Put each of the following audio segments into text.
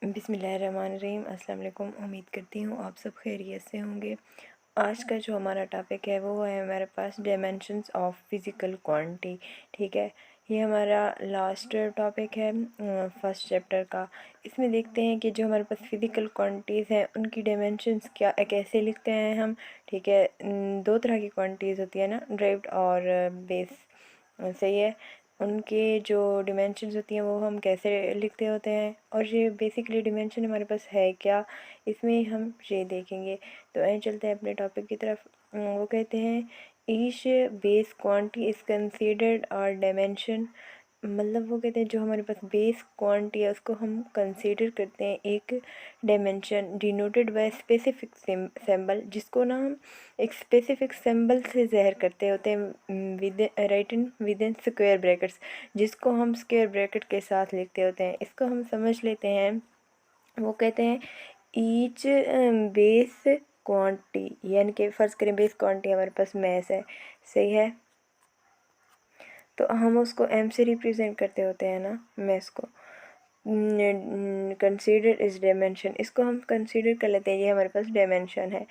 बिस्मिल्लाहिर्रहमानिर्रहीम। अस्सलाम वालेकुम। उम्मीद करती हूँ आप सब खैरियत से होंगे। आज का जो हमारा टॉपिक है वो है हमारे पास डायमेंशंस ऑफ फिज़िकल क्वांटिटी। ठीक है, ये हमारा लास्ट टॉपिक है फर्स्ट चैप्टर का। इसमें देखते हैं कि जो हमारे पास फिज़िकल क्वांटिटीज़ हैं उनकी डायमेंशंस क्या कैसे लिखते हैं हम। ठीक है, दो तरह की क्वांटिटीज़ होती है ना, ड्राइव्ड और बेस। सही है, उनके जो डिमेंशंस होती हैं वो हम कैसे लिखते होते हैं और ये बेसिकली डिमेंशन हमारे पास है क्या, इसमें हम ये देखेंगे। तो आइए चलते हैं अपने टॉपिक की तरफ। वो कहते हैं each base quantity is considered और डायमेंशन। मतलब वो कहते हैं जो हमारे पास बेस क्वांटिटी है उसको हम कंसीडर करते हैं एक dimension denoted by specific symbol, जिसको ना हम एक स्पेसिफिक सिंबल से ज़ाहिर करते होते हैं with written with in square brackets, जिसको हम स्क्वायर ब्रैकेट के साथ लिखते होते हैं। इसको हम समझ लेते हैं। वो कहते हैं ईच बेस क्वांटिटी, यानी कि फ़र्ज़ करें बेस क्वांटिटी हमारे पास मैस है। सही है, तो हम उसको एम से रिप्रेजेंट करते होते हैं ना मैस को। कंसीडर इज डायमेंशन, इसको हम कंसीडर कर लेते हैं, ये हमारे पास डायमेंशन है।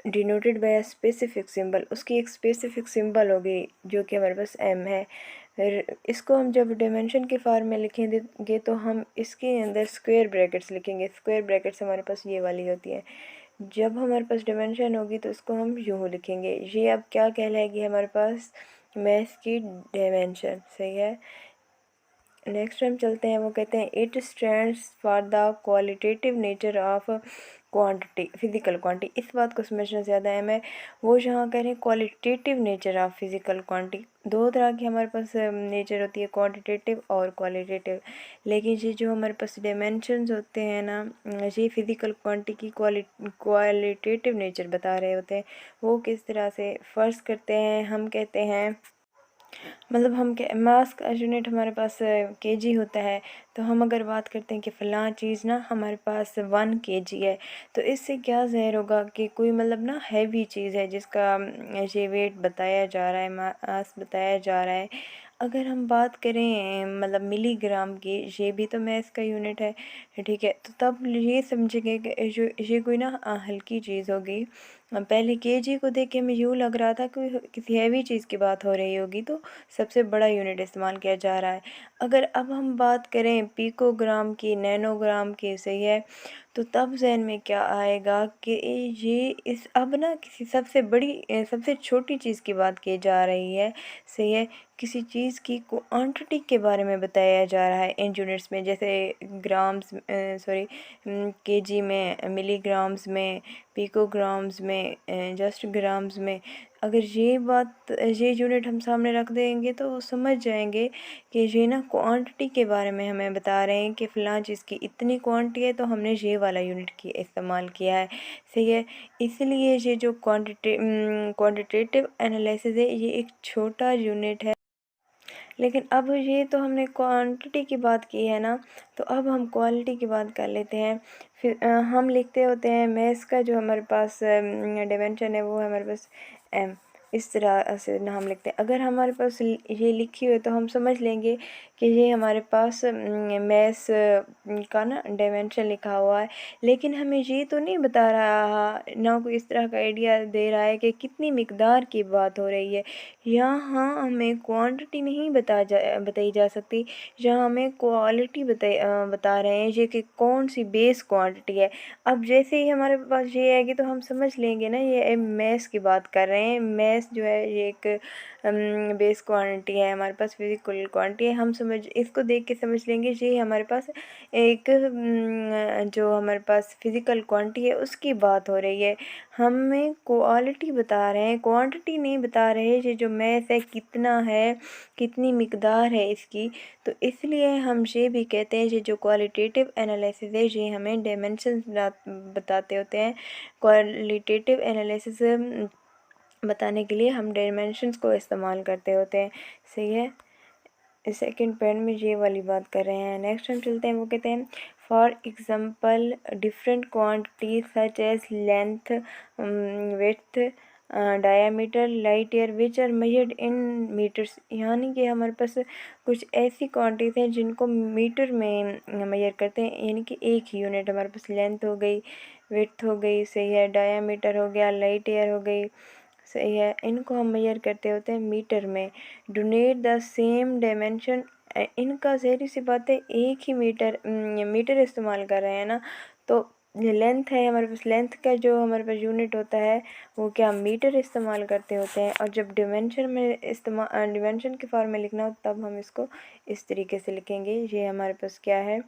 Denoted by a specific symbol, उसकी एक स्पेसिफिक सिंबल होगी जो कि हमारे पास एम है। फिर इसको हम जब डायमेंशन के फॉर्म में लिखेंगे तो हम इसके अंदर स्क्वायर ब्रैकेट्स लिखेंगे। स्क्वायर ब्रैकेट्स हमारे पास ये वाली होती है। जब हमारे पास डायमेंशन होगी तो इसको हम यूँ लिखेंगे। ये अब क्या कहलाएगी हमारे पास, मैथ की डायमेंशन। सही है, नेक्स्ट हम चलते हैं। वो कहते हैं it stands for the qualitative nature of quantity, physical quantity. इस बात को समझना ज़्यादा अहम है। वो जहाँ कह रहे हैं qualitative nature of physical quantity, दो तरह की हमारे पास नेचर होती है, क्वांटिटेटिव और क्वालिटेटिव। लेकिन ये जो हमारे पास डायमेंशंस होते हैं ना, ये फिज़िकल क्वांटिटी की क्वालिटेटिव नेचर बता रहे होते हैं। वो किस तरह से, फ़र्ज़ करते हैं हम कहते हैं, मतलब हम के मास का यूनिट हमारे पास केजी होता है। तो हम अगर बात करते हैं कि फ़लाँ चीज़ ना हमारे पास 1 केजी है, तो इससे क्या ज़ाहिर होगा कि कोई मतलब ना हैवी चीज़ है जिसका ये वेट बताया जा रहा है, मास बताया जा रहा है। अगर हम बात करें मतलब मिलीग्राम की, ये भी तो मैस का यूनिट है। ठीक है, तो तब ये समझेंगे कि जो ये कोई ना हल्की चीज़ होगी। पहले केजी को देख के हमें यूँ लग रहा था कि किसी हैवी चीज़ की बात हो रही होगी, तो सबसे बड़ा यूनिट इस्तेमाल किया जा रहा है। अगर अब हम बात करें पिकोग्राम की, नैनोग्राम की, सही है, तो तब ज़हन में क्या आएगा कि ये इस अब ना किसी सबसे बड़ी सबसे छोटी चीज़ की बात की जा रही है। सही है, किसी चीज़ की क्वांटिटी के बारे में बताया जा रहा है इन यूनिट्स में, जैसे ग्राम्स, सॉरी, केजी में, मिलीग्राम्स में, पिकोग्राम्स में, जस्ट ग्राम्स में। अगर ये बात, ये यूनिट हम सामने रख देंगे तो वो समझ जाएंगे कि ये ना क्वांटिटी के बारे में हमें बता रहे हैं कि फ़लाँ चीज़ की इतनी क्वांटिटी है तो हमने ये वाला यूनिट की इस्तेमाल किया है। सही है, इसलिए ये जो क्वांटिटेटिव एनालिसिस है ये एक छोटा यूनिट है। लेकिन अब ये तो हमने क्वांटिटी की बात की है ना, तो अब हम क्वालिटी की बात कर लेते हैं। फिर हम लिखते होते हैं मैथ्स का जो हमारे पास डिमेंशन है वो है हमारे पास एम। इस तरह से नाम लिखते हैं। अगर हमारे पास ये लिखी हुई है तो हम समझ लेंगे कि ये हमारे पास मैथ्स का ना डायमेंशन लिखा हुआ है। लेकिन हमें ये तो नहीं बता रहा, ना कोई इस तरह का आइडिया दे रहा है कि कितनी मिकदार की बात हो रही है। यहाँ हमें क्वांटिटी नहीं बताई जा सकती, यहाँ हमें क्वालिटी बता रहे हैं ये कि कौन सी बेस क्वांटिटी है। अब जैसे ही हमारे पास ये आएगी तो हम समझ लेंगे ना ये मैथ्स की बात कर रहे हैं। मैथ्स जो है ये एक बेस क्वांटिटी है, हमारे पास फिजिकल क्वांटिटी है। हम समझ इसको देख के समझ लेंगे ये हमारे पास एक जो हमारे पास फिजिकल क्वांटिटी है उसकी बात हो रही है। हमें क्वालिटी बता रहे हैं, क्वांटिटी नहीं बता रहे। ये जो मैथ है कितना है, कितनी मिकदार है इसकी, तो इसलिए हम ये भी कहते हैं ये जो क्वालिटेटिव एनालिसिस है ये हमें डायमेंशंस बताते होते हैं। क्वालिटेटिव एनालिसिस बताने के लिए हम डायमेंशंस को इस्तेमाल करते होते हैं। सही है, सेकेंड पॉइंट में ये वाली बात कर रहे हैं। नेक्स्ट हम चलते हैं। वो कहते हैं for example different quantities such as length, width diameter light year which are measured in metres, यानी कि हमारे पास कुछ ऐसी क्वांटिटीज हैं जिनको मीटर में मेजर करते हैं, यानी कि एक ही यूनिट हमारे पास लेंथ हो गई, विड्थ हो गई, सही है, डायामीटर हो गया, लाइट ईयर हो गई, सही है, इनको हम मेजर करते होते हैं मीटर में। डोनेट द सेम डायमेंशन, इनका ज़ाहिर सी बात है एक ही मीटर इस्तेमाल कर रहे हैं ना, तो लेंथ है हमारे पास, लेंथ का जो हमारे पास यूनिट होता है वो क्या मीटर इस्तेमाल करते होते हैं। और जब डिमेंशन के फॉर्म में लिखना हो तब हम इसको इस तरीके से लिखेंगे। ये हमारे पास क्या है,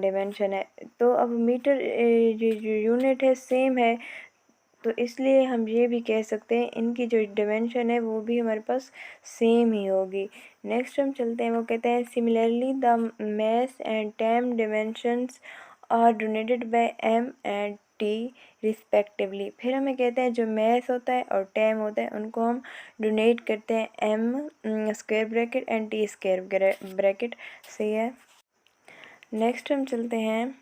डिमेंशन है। तो अब मीटर जो यूनिट है सेम है, तो इसलिए हम ये भी कह सकते हैं इनकी जो डिमेंशन है वो भी हमारे पास सेम ही होगी। नेक्स्ट हम चलते हैं, वो कहते हैं similarly the mass and time dimensions are donated by m and t respectively. फिर हमें कहते हैं जो मैस होता है और टाइम होता है उनको हम डोनेट करते हैं m square bracket and t square bracket, सही है। नेक्स्ट हम चलते हैं,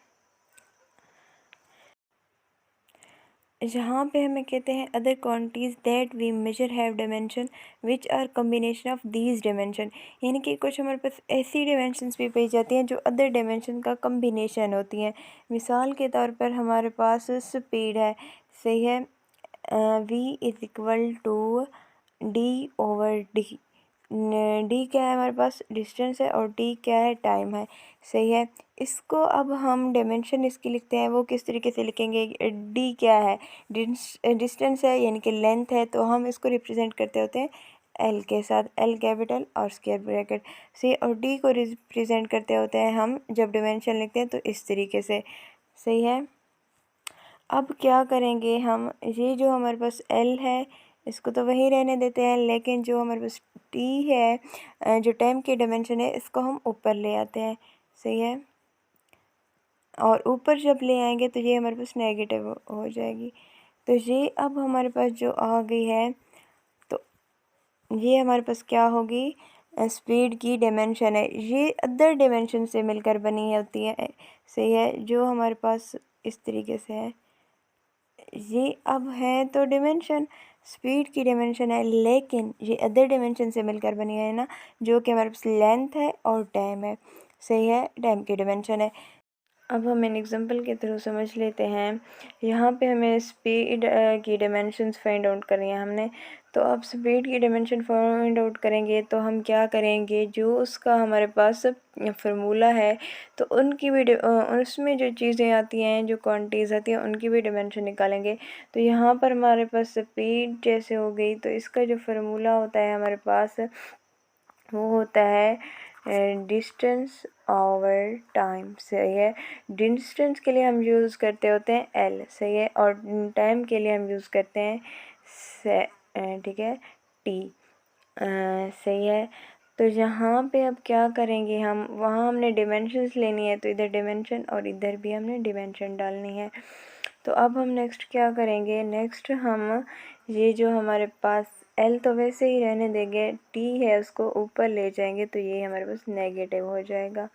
जहाँ पे हमें कहते हैं other quantities that we measure have dimension which are combination of these dimension, यानी कि कुछ हमारे पास ऐसी डायमेंशंस भी पाई जाती हैं जो अदर डायमेंशन का कम्बिनेशन होती हैं। मिसाल के तौर पर हमारे पास स्पीड है, सही है, v is equal to d over d. D क्या है हमारे पास, डिस्टेंस है, और टी क्या है, टाइम है, सही है। इसको अब हम डायमेंशन इसकी लिखते हैं, वो किस तरीके से लिखेंगे, डी क्या है, डिस्टेंस है यानी कि लेंथ है, तो हम इसको रिप्रेजेंट करते होते हैं एल के साथ, एल कैपिटल और स्क्वायर ब्रैकेट से, और डी को रिप्रेजेंट करते होते हैं हम जब डायमेंशन लिखते हैं तो इस तरीके से, सही है। अब क्या करेंगे हम, ये जो हमारे पास एल है इसको तो वही रहने देते हैं, लेकिन जो हमारे पास टी है जो टाइम की डायमेंशन है इसको हम ऊपर ले आते हैं, सही है। और ऊपर जब ले आएंगे तो ये हमारे पास नेगेटिव हो जाएगी। तो ये अब हमारे पास जो आ गई है, तो ये हमारे पास क्या होगी, स्पीड की डायमेंशन है, ये अदर डायमेंशन से मिलकर बनी होती है, सही है, जो हमारे पास इस तरीके से है। ये अब है तो डिमेंशन, स्पीड की डिमेंशन है, लेकिन ये अदर डिमेंशन से मिलकर बनी है ना, जो कि हमारे पास लेंथ है और टाइम है, सही है, टाइम की डिमेंशन है। अब हम इन एग्जांपल के थ्रू समझ लेते हैं। यहाँ पे हमें स्पीड की डिमेंशंस फाइंड आउट करनी है हमने, तो अब स्पीड की डिमेंशन फाइंड आउट करेंगे तो हम क्या करेंगे, जो उसका हमारे पास फार्मूला है तो उनकी भी उसमें जो चीज़ें आती हैं, जो क्वांटिटीज़ आती हैं, उनकी भी डिमेंशन निकालेंगे। तो यहाँ पर हमारे पास स्पीड जैसे हो गई, तो इसका जो फार्मूला होता है हमारे पास वो होता है डिस्टेंस ओवर टाइम, सही है। डिस्टेंस के लिए हम यूज़ करते होते हैं एल, सही है, और टाइम के लिए हम यूज़ करते हैं ठीक है, टी, सही है। तो यहाँ पे अब क्या करेंगे हम, वहाँ हमने डिमेंशंस लेनी है, तो इधर डिमेंशन और इधर भी हमने डिमेंशन डालनी है। तो अब हम नेक्स्ट क्या करेंगे, नेक्स्ट हम ये जो हमारे पास एल तो वैसे ही रहने देंगे, टी है उसको ऊपर ले जाएंगे, तो ये हमारे पास नेगेटिव हो जाएगा।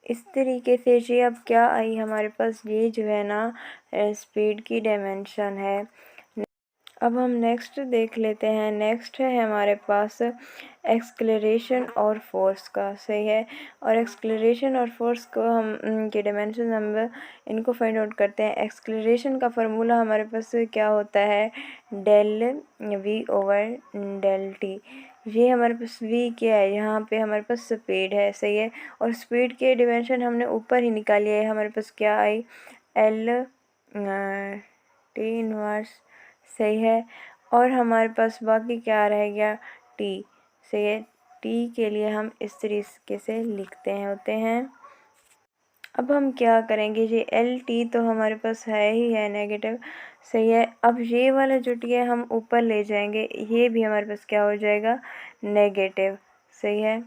इस तरीके से ये अब क्या आई हमारे पास, ये जो है ना स्पीड की डायमेंशन है। अब हम नेक्स्ट देख लेते हैं, नेक्स्ट है हमारे पास एक्सक्लेरेशन और फोर्स का, सही है। और एक्सक्लेरेशन और फोर्स को हम के डायमेंशन हम इनको फाइंड आउट करते हैं। एक्सक्लेरेशन का फार्मूला हमारे पास क्या होता है, del v over del t. ये हमारे पास v क्या है, यहाँ पे हमारे पास स्पीड है, सही है, और स्पीड के डायमेंशन हमने ऊपर ही निकाली है, हमारे पास क्या आई, एल टी इनवर्स, सही है, और हमारे पास बाकी क्या रह गया, टी, सही है। टी के लिए हम इस तरीके से लिखते होते हैं। अब हम क्या करेंगे, ये एल टी तो हमारे पास है ही है नेगेटिव, सही है। अब ये वाला जो टी है हम ऊपर ले जाएंगे, ये भी हमारे पास क्या हो जाएगा, नेगेटिव, सही है।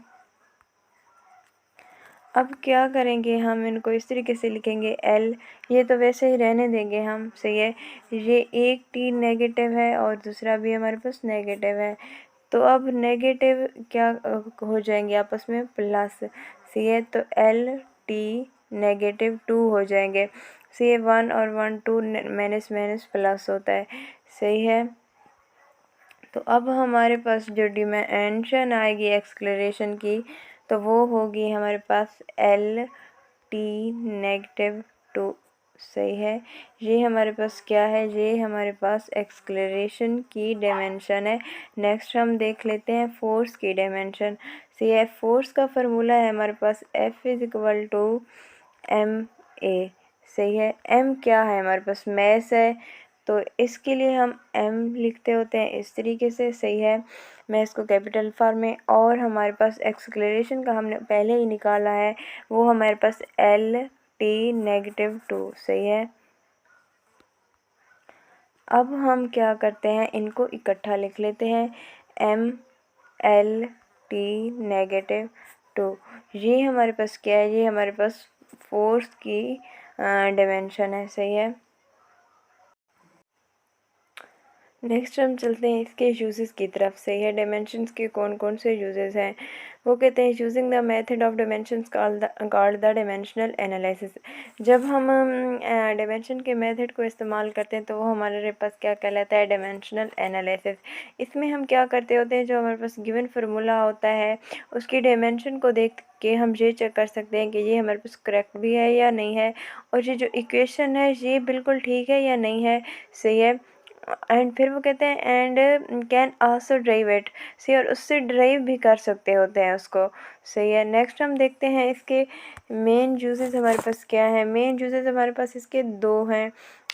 अब क्या करेंगे, हम इनको इस तरीके से लिखेंगे एल, ये तो वैसे ही रहने देंगे हम, सही है। ये एक टी नेगेटिव है और दूसरा भी हमारे पास नेगेटिव है, तो अब नेगेटिव क्या हो जाएंगे आपस में, प्लस, सही है। तो एल टी नेगेटिव 2 हो जाएंगे, सी 1 और 1 2 माइनस माइनस प्लस होता है, सही है। तो अब हमारे पास जो डिमेंशन आएगी एक्सक्लेरेशन की, तो वो होगी हमारे पास L T -2। सही है। ये हमारे पास क्या है, ये हमारे पास एक्सक्लेरेशन की डायमेंशन है। नेक्स्ट हम देख लेते हैं फोर्स की डायमेंशन। सही है। फोर्स का फार्मूला है हमारे पास F = ma। सही है। m क्या है, हमारे पास मैस है, तो इसके लिए हम m लिखते होते हैं इस तरीके से। सही है। मैं इसको कैपिटल फॉर्म में, और हमारे पास एक्सक्लेरेशन का हमने पहले ही निकाला है, वो हमारे पास L T -2। सही है। अब हम क्या करते हैं, इनको इकट्ठा लिख लेते हैं। M L T -2, ये हमारे पास क्या है, ये हमारे पास फोर्स की डायमेंशन है। सही है। नेक्स्ट हम चलते हैं इसके यूजेस की तरफ। से है डायमेंशंस के कौन कौन से यूजेस हैं, वो कहते हैं using the method of dimensions called the dimensional analysis. जब हम डायमेंशन के मेथड को इस्तेमाल करते हैं तो वो हमारे पास क्या कहलाता है, डायमेंशनल एनालिसिस। इसमें हम क्या करते होते हैं, जो हमारे पास गिवन फार्मूला होता है उसकी डायमेंशन को देख के हम ये चेक कर सकते हैं कि ये हमारे पास करेक्ट भी है या नहीं है, और ये जो इक्वेशन है ये बिल्कुल ठीक है या नहीं है। सही है। एंड फिर वो कहते हैं and can also drive it. सही, और उससे ड्राइव भी कर सकते होते हैं उसको। सही है। नेक्स्ट हम देखते हैं इसके मेन यूजेस हमारे पास क्या है। मेन यूजेस हमारे पास इसके दो हैं।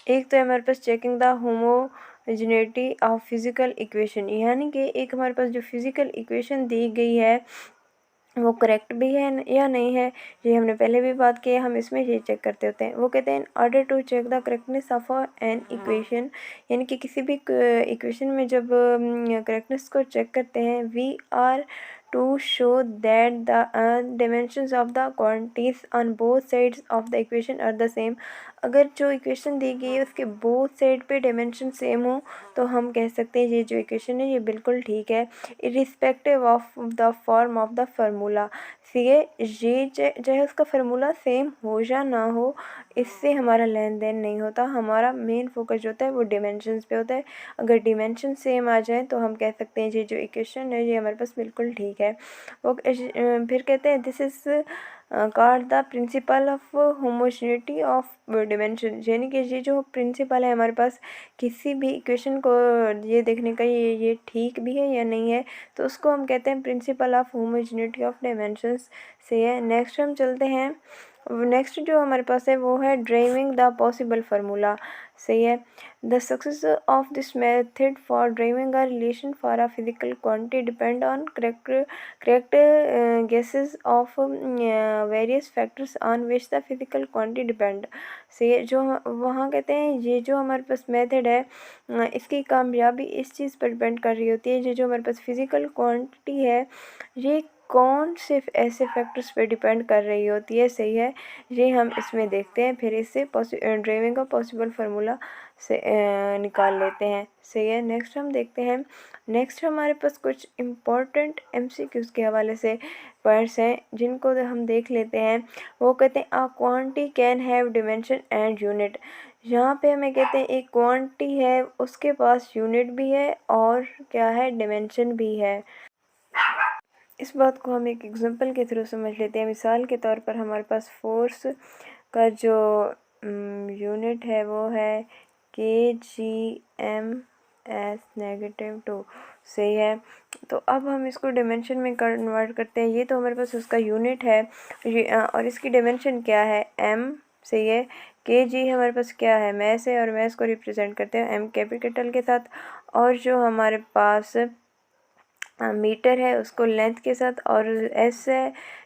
एक तो है हमारे पास checking the homogeneity of physical equation, यानी कि एक हमारे पास जो फिजिकल इक्वेशन दी गई है वो करेक्ट भी है या नहीं है, ये हमने पहले भी बात की है, हम इसमें ये चेक करते होते हैं। वो कहते हैं in order to check the correctness of an equation, यानी कि किसी भी इक्वेशन में जब करेक्टनेस को चेक करते हैं, we are to show that the dimensions of the quantities on both sides of the equation are the same. अगर जो इक्वेशन दी गई है उसके बोथ साइड पे डायमेंशन सेम हो तो हम कह सकते हैं ये जो इक्वेशन है ये बिल्कुल ठीक है, irrespective of the form of the formula. ये चाहे उसका फार्मूला सेम हो या ना हो, इससे हमारा लेन देन नहीं होता। हमारा मेन फोकस जो होता है वो डिमेंशंस पे होता है। अगर डिमेंशन सेम आ जाए तो हम कह सकते हैं ये जो इक्वेशन है ये हमारे पास बिल्कुल ठीक है। वो फिर कहते हैं this is called the principle of homogeneity of dimension, यानी कि ये जो प्रिंसिपल है हमारे पास किसी भी इक्वेशन को ये देखने का ये ठीक भी है या नहीं है, तो उसको हम कहते हैं principle of homogeneity of dimensions. से है। नेक्स्ट हम चलते हैं, नेक्स्ट जो हमारे पास है वो है ड्राइविंग द पॉसिबल फार्मूला। सही है। The success of this method for driving a relation for a physical quantity depend on correct guesses of various factors on which the physical quantity depend. सही है। जो वहाँ कहते हैं ये जो हमारे पास मेथड है इसकी कामयाबी इस चीज़ पर डिपेंड कर रही होती है, ये जो हमारे पास फिजिकल क्वांटिटी है ये कौन से ऐसे फैक्टर्स पे डिपेंड कर रही होती है। सही है। ये हम इसमें देखते हैं, फिर इससे ड्राइविंग का पॉसिबल फार्मूला से निकाल लेते हैं। सही है। नेक्स्ट हम देखते हैं, नेक्स्ट हमारे पास कुछ इम्पोर्टेंट MCQs के हवाले से पॉइंट्स हैं जिनको हम देख लेते हैं। वो कहते हैं a quantity can have dimension and unit. यहाँ पे हमें कहते हैं एक क्वांटिटी है उसके पास यूनिट भी है और क्या है, डिमेंशन भी है। इस बात को हम एक एग्जांपल के थ्रू समझ लेते हैं। मिसाल के तौर पर हमारे पास फोर्स का जो यूनिट है वो है kgm/(-2). सही है। तो अब हम इसको डायमेंशन में कन्वर्ट करते हैं। ये तो हमारे पास उसका यूनिट है और इसकी डायमेंशन क्या है, m। सही है। kg हमारे पास क्या है, मैस है, और मैस को रिप्रेजेंट करते हैं m कैपिटल के साथ, और जो हमारे पास मीटर है उसको लेंथ के साथ, और एस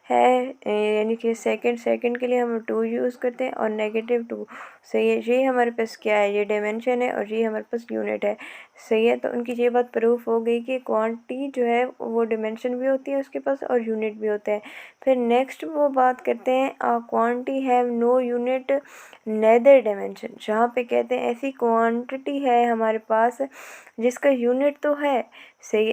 है यानी कि सेकंड के लिए हम 2 यूज़ करते हैं, और -2। सही है। ये हमारे पास क्या है, ये डायमेंशन है, और ये हमारे पास यूनिट है। सही है। तो उनकी ये बात प्रूफ हो गई कि क्वांटिटी जो है वो डायमेंशन भी होती है उसके पास और यूनिट भी होता है। फिर नेक्स्ट वो बात करते हैं a quantity have no unit neither dimension. जहाँ पे कहते हैं ऐसी क्वांटिटी है हमारे पास जिसका यूनिट तो है, सही,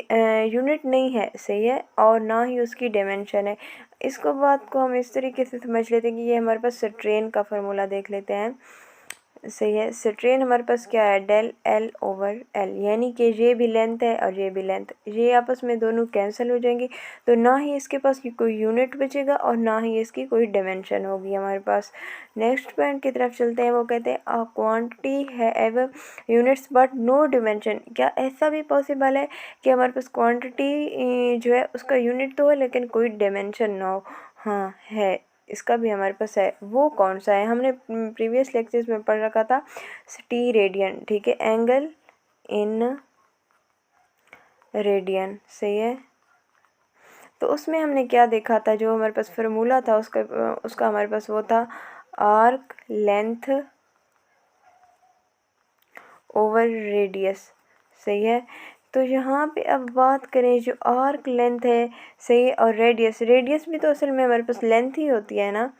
यूनिट नहीं है। सही है। और ना ही उसकी डायमेंशन है। इसको बात को हम इस तरीके से समझ लेते हैं कि ये हमारे पास स्ट्रेन का फार्मूला देख लेते हैं। सही है। स्ट्रेन हमारे पास क्या है, डेल एल ओवर एल, यानी कि ये भी लेंथ है और ये भी लेंथ, ये आपस में दोनों कैंसिल हो जाएंगी, तो ना ही इसके पास कोई यूनिट बचेगा और ना ही इसकी कोई डायमेंशन होगी हमारे पास। नेक्स्ट पॉइंट की तरफ चलते हैं, वो कहते हैं a quantity have units but no dimension. क्या ऐसा भी पॉसिबल है कि हमारे पास क्वांटिटी जो है उसका यूनिट तो है लेकिन कोई डायमेंशन ना हो? हाँ है, इसका भी हमारे पास है। वो कौन सा है, हमने प्रीवियस लेक्चर्स में पढ़ रखा था, टी रेडियन, ठीक है, एंगल इन रेडियन, सही है। तो उसमें हमने क्या देखा था, जो हमारे पास फार्मूला था उसका हमारे पास वो था आर्क लेंथ ओवर रेडियस, सही है। तो यहाँ पे अब बात करें, जो आर्क लेंथ है, सही है, और रेडियस, रेडियस भी तो असल में हमारे पास लेंथ ही होती है ना,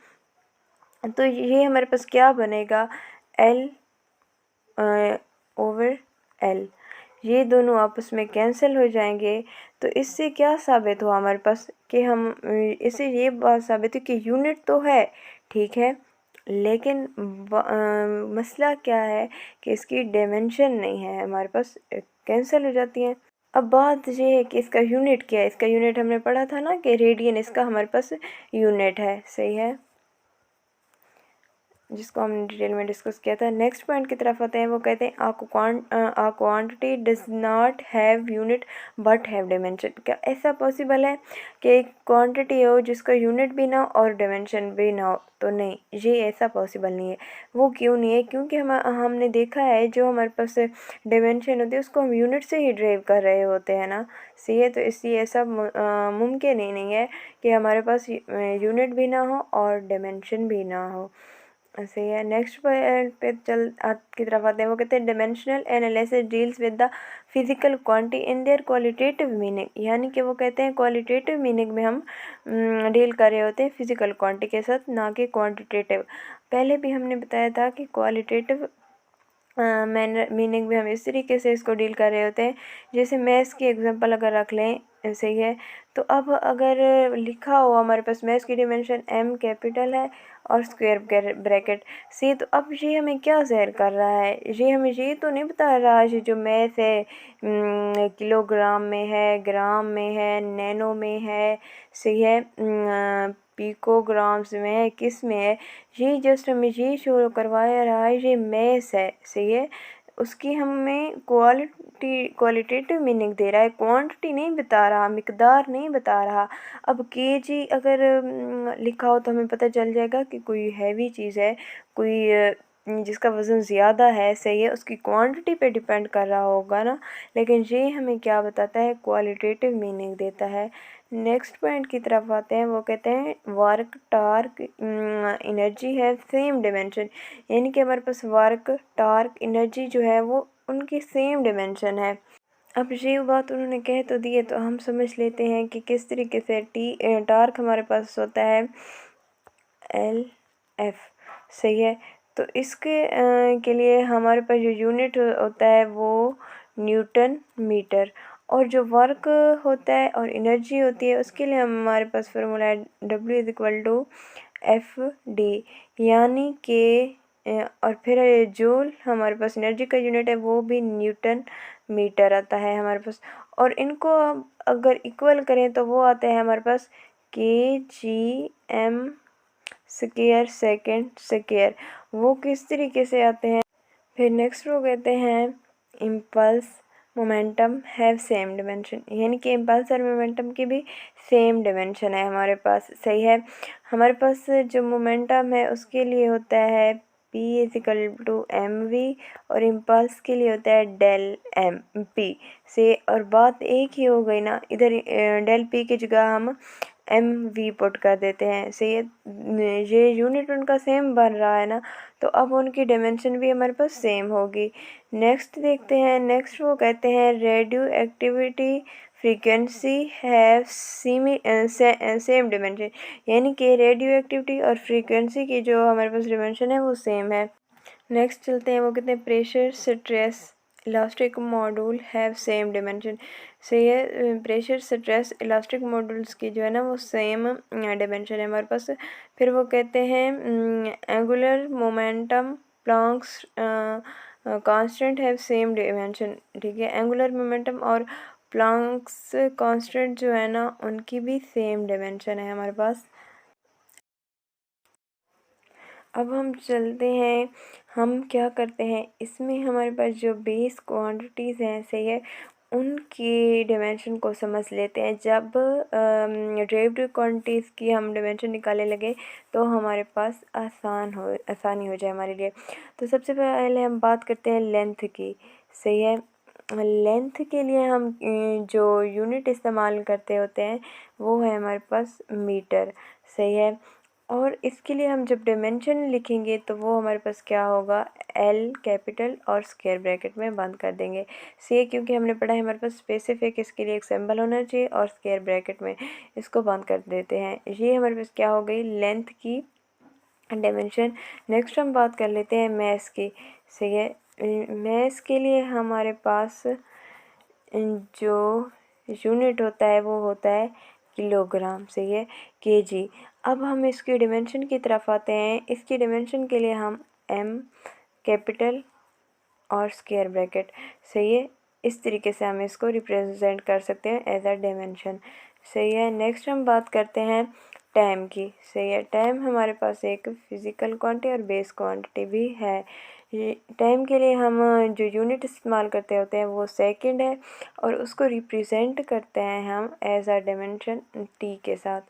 तो ये हमारे पास क्या बनेगा, एल ओवर एल, ये दोनों आपस में कैंसिल हो जाएंगे। तो इससे क्या साबित हुआ हमारे पास कि हम इससे ये बात साबित हुई कि यूनिट तो है, ठीक है, लेकिन मसला क्या है कि इसकी डायमेंशन नहीं है, हमारे पास कैंसिल हो जाती है। अब बात ये है कि इसका यूनिट क्या है, इसका यूनिट हमने पढ़ा था ना कि रेडियन इसका हमारे पास यूनिट है, सही है, जिसको हमने डिटेल में डिस्कस किया था। नेक्स्ट पॉइंट की तरफ आते हैं, वो कहते हैं a quantity does not have unit but have dimension. क्या ऐसा पॉसिबल है कि एक क्वांटिटी हो जिसका यूनिट भी ना हो और डायमेंशन भी ना हो? तो नहीं, ये ऐसा पॉसिबल नहीं है। वो क्यों नहीं है, क्योंकि हमने देखा है जो हमारे पास डायमेंशन होती है उसको हम यूनिट से ही ड्राइव कर रहे होते हैं ना, सही है। तो इसलिए ऐसा मुमकिन ही नहीं है कि हमारे पास यूनिट भी ना हो और डायमेंशन भी ना हो, सही है। नेक्स्ट पॉइंट पे की तरफ आते हैं, वो कहते हैं dimensional analysis deals with the physical quantity in their qualitative meaning, यानी कि वो कहते हैं क्वालिटेटिव मीनिंग में हम डील कर रहे होते हैं फिजिकल क्वांटिटी के साथ, ना कि क्वांटिटेटिव। पहले भी हमने बताया था कि क्वालिटेटिव मीनिंग में हम इस तरीके से इसको डील कर रहे होते हैं, जैसे मैथ्स की एग्जांपल अगर रख लें, सही है। तो अब अगर लिखा हो हमारे पास मैथ्स की डिमेंशन एम कैपिटल है और स्क्वायर ब्रैकेट सी, तो अब ये हमें क्या ज़ाहिर कर रहा है, ये हमें ये तो नहीं बता रहा है जो मैथ है किलोग्राम में है, ग्राम में है, नैनो में है, सही है, पिकोग्राम्स में है, किस में है, ये जस्ट हमें ये शो करवाया रहा है, ये मैथ्स है, सही है। उसकी हमें क्वालिटेटिव मीनिंग दे रहा है, क्वांटिटी नहीं बता रहा, मिकदार नहीं बता रहा। अब केजी अगर लिखा हो तो हमें पता चल जाएगा कि कोई हैवी चीज़ है, कोई जिसका वज़न ज़्यादा है, सही है, उसकी क्वांटिटी पे डिपेंड कर रहा होगा ना, लेकिन ये हमें क्या बताता है, क्वालिटेटिव मीनिंग देता है। नेक्स्ट पॉइंट की तरफ आते हैं, वो कहते हैं वर्क टार्क एनर्जी है सेम डिमेंशन, यानी कि हमारे पास वर्क टार्क एनर्जी जो है वो उनकी सेम डिमेंशन है। अब ये बात उन्होंने कह तो दी है, तो हम समझ लेते हैं कि किस तरीके से टार्क हमारे पास होता है एल एफ, सही है। तो इसके के लिए हमारे पास जो यूनिट होता है वो न्यूटन मीटर, और जो वर्क होता है और एनर्जी होती है उसके लिए हमारे पास फार्मूला है W=F/D, यानी कि और फिर जूल हमारे पास एनर्जी का यूनिट है, वो भी न्यूटन मीटर आता है हमारे पास। और इनको अगर इक्वल करें तो वो आता है हमारे पास kgm स्क्वायर सेकेंड स्क्वायर, वो किस तरीके से आते हैं। फिर नेक्स्ट वो कहते हैं impulse momentum have same dimension, यानी कि इम्पल्स और मोमेंटम की भी सेम डिमेंशन है हमारे पास, सही है। हमारे पास जो मोमेंटम है उसके लिए होता है P=mv और इम्पल्स के लिए होता है डेल एम पी से, और बात एक ही हो गई ना, इधर डेल पी की जगह हम एम वी पुट कर देते हैं, सही है, ये यूनिट उनका सेम बन रहा है ना, तो अब उनकी डायमेंशन भी हमारे पास सेम होगी। नेक्स्ट देखते हैं, नेक्स्ट वो कहते हैं radio activity frequency have same dimension, यानी कि रेडियो एक्टिविटी और फ्रीक्वेंसी की जो हमारे पास डिमेंशन है वो सेम है। नेक्स्ट चलते हैं, वो कहते हैं pressure stress elastic module have same dimension, सही है, प्रेशर स्ट्रेस इलास्टिक मॉड्यूल्स की जो है ना वो सेम डिमेंशन है हमारे पास। फिर वो कहते हैं angular momentum Planck's constant have same dimension, ठीक है। एंगुलर मोमेंटम और प्लैंक्स कांस्टेंट जो है ना उनकी भी सेम डिमेंशन है हमारे पास। अब हम चलते हैं, हम क्या करते हैं इसमें हमारे पास जो बेस क्वांटिटीज़ हैं सही है उनकी डिमेंशन को समझ लेते हैं। जब ड्राइव्ड क्वांटिटीज़ की हम डिमेंशन निकालने लगे तो हमारे पास आसानी हो जाए हमारे लिए। तो सबसे पहले हम बात करते हैं लेंथ की, सही है। लेंथ के लिए हम जो यूनिट इस्तेमाल करते होते हैं वो है हमारे पास मीटर, सही है। और इसके लिए हम जब डायमेंशन लिखेंगे तो वो हमारे पास क्या होगा, एल कैपिटल और स्क्वायर ब्रैकेट में बंद कर देंगे। सी क्योंकि हमने पढ़ा है हमारे पास स्पेसिफिक, इसके लिए एक सिंबल होना चाहिए और स्क्वायर ब्रैकेट में इसको बंद कर देते हैं। ये हमारे पास क्या हो गई, लेंथ की डायमेंशन। नेक्स्ट हम बात कर लेते हैं मैस की, सही है। मैस के लिए हमारे पास जो यूनिट होता है वो होता है किलोग्राम, सही है, केजी। अब हम इसकी डिमेंशन की तरफ आते हैं। इसकी डिमेंशन के लिए हम एम कैपिटल और स्क्वायर ब्रैकेट, सही है, इस तरीके से हम इसको रिप्रेजेंट कर सकते हैं एज अ डायमेंशन, सही है। नेक्स्ट हम बात करते हैं टाइम की, सही है। टाइम हमारे पास एक फिज़िकल क्वांटिटी और बेस क्वांटिटी भी है। ये टाइम के लिए हम जो यूनिट इस्तेमाल करते होते हैं वो सेकंड है और उसको रिप्रेजेंट करते हैं हम एज अ डायमेंशन टी के साथ,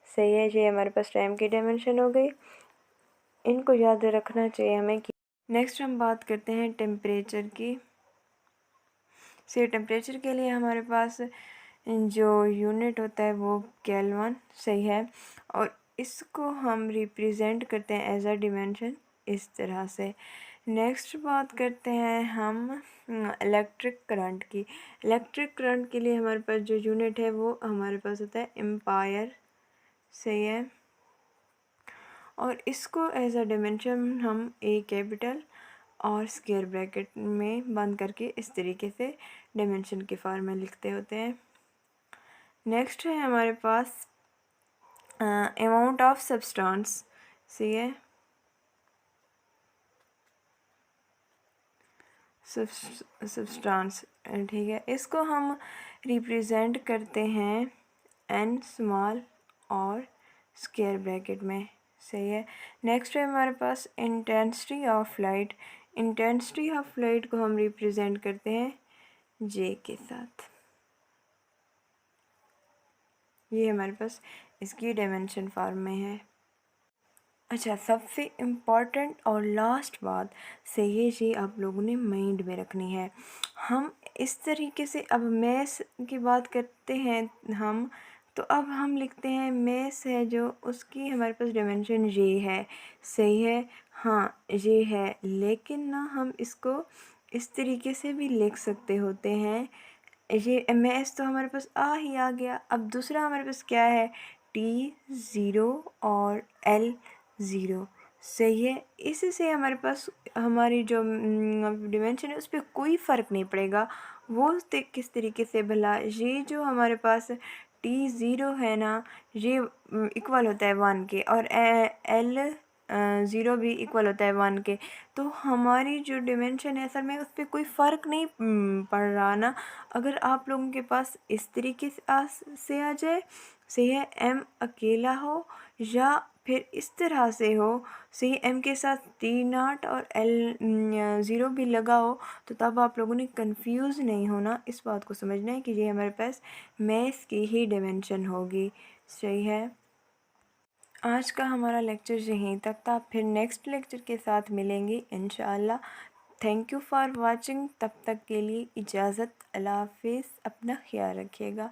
सही है। ये हमारे पास टाइम की डायमेंशन हो गई, इनको याद रखना चाहिए हमें। नेक्स्ट हम बात करते हैं टेम्परेचर की, से टेम्परेचर के लिए हमारे पास जो यूनिट होता है वो केल्विन, सही है, और इसको हम रिप्रेजेंट करते हैं एज अ डिमेंशन इस तरह से। नेक्स्ट बात करते हैं हम इलेक्ट्रिक करंट की। इलेक्ट्रिक करंट के लिए हमारे पास जो यूनिट है वो हमारे पास होता है एम्पायर, सही है, और इसको एज अ डिमेंशन हम ए कैपिटल और स्क्वायर ब्रैकेट में बंद करके इस तरीके से डायमेंशन के फॉर्म में लिखते होते हैं। नेक्स्ट है हमारे पास अमाउंट ऑफ सब्सटेंस, सही है, सब्सटेंस, ठीक है। इसको हम रिप्रेजेंट करते हैं एन स्मॉल और स्क्वायर ब्रैकेट में, सही है। नेक्स्ट है हमारे पास intensity of light. Intensity of light को हम रिप्रेजेंट करते हैं जे के साथ। ये हमारे पास इसकी डायमेंशन फॉर्म में है। अच्छा, सबसे इम्पॉर्टेंट और लास्ट बात से ये आप लोगों ने माइंड में रखनी है। हम इस तरीके से अब मैस की बात करते हैं हम, तो अब हम लिखते हैं मैस है जो उसकी हमारे पास डायमेंशन ये है, सही है, हाँ ये है। लेकिन ना हम इसको इस तरीके से भी लिख सकते होते हैं, ये मैस तो हमारे पास ही आ गया। अब दूसरा हमारे पास क्या है, टी ज़ीरो और एल ज़ीरो, सही है। इससे हमारे पास हमारी जो डिमेंशन है उस पर कोई फ़र्क नहीं पड़ेगा। वो किस तरीके से, भला ये जो हमारे पास टी ज़ीरो है ना ये इक्वल होता है 1 के, और एल ज़ीरो भी इक्वल होता है 1 के। तो हमारी जो डिमेंशन है असल में उस पर कोई फ़र्क नहीं पड़ रहा ना। अगर आप लोगों के पास इस तरीके से आ जाए, सही है, एम अकेला हो या फिर इस तरह से हो, सही, एम के साथ टी नॉट और एल ज़ीरो भी लगा हो, तो तब आप लोगों ने कंफ्यूज नहीं होना। इस बात को समझना है कि ये हमारे पास मैथ्स की ही डिमेंशन होगी, सही है। आज का हमारा लेक्चर यहीं तक था, फिर नेक्स्ट लेक्चर के साथ मिलेंगे इंशाअल्लाह। Thank you for watching. तब तक के लिए इजाज़त, अल्लाह हाफिज़, अपना ख्याल रखिएगा।